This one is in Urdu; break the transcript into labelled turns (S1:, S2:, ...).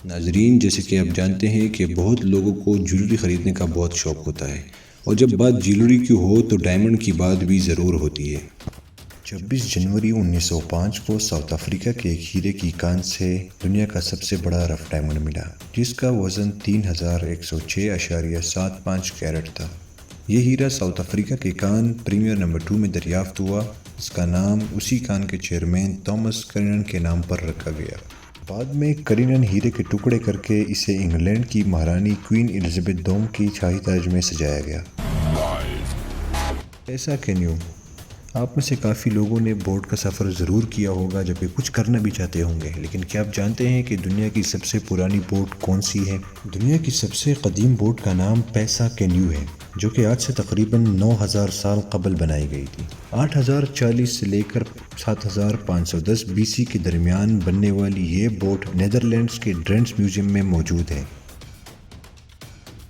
S1: ناظرین، جیسے کہ آپ جانتے ہیں کہ بہت لوگوں کو جیولری خریدنے کا بہت شوق ہوتا ہے، اور جب بات جیولری کی ہو تو ڈائمنڈ کی بات بھی ضرور ہوتی ہے۔
S2: 26 جنوری 1905 کو ساؤتھ افریقہ کے ایک ہیرے کی کان سے دنیا کا سب سے بڑا رف ڈائمنڈ ملا، جس کا وزن 3106.75 کیرٹ تھا۔ یہ ہیرا ساؤتھ افریقہ کے کان پریمیئر نمبر 2 میں دریافت ہوا۔ اس کا نام اسی کان کے چیئرمین تھامس کرینن کے نام پر رکھا گیا۔ بعد میں کرینن ہیرے کے ٹکڑے کر کے اسے انگلینڈ کی مہارانی کوئین الزبتھ دوم کی شاہی تاج میں سجایا گیا۔ پیسا کینیو۔ آپ میں سے کافی لوگوں نے بوٹ کا سفر ضرور کیا ہوگا، جبکہ کچھ کرنا بھی چاہتے ہوں گے، لیکن کیا آپ جانتے ہیں کہ دنیا کی سب سے پرانی بوٹ کون سی ہے؟ دنیا کی سب سے قدیم بوٹ کا نام پیسا کینیو ہے، جو کہ آج سے تقریباً 9000 سال قبل بنائی گئی تھی۔ 8040 سے لے کر 7510 BC کے درمیان بننے والی یہ بوٹ نیدرلینڈز کے ڈرینٹس میوزیم میں موجود ہے۔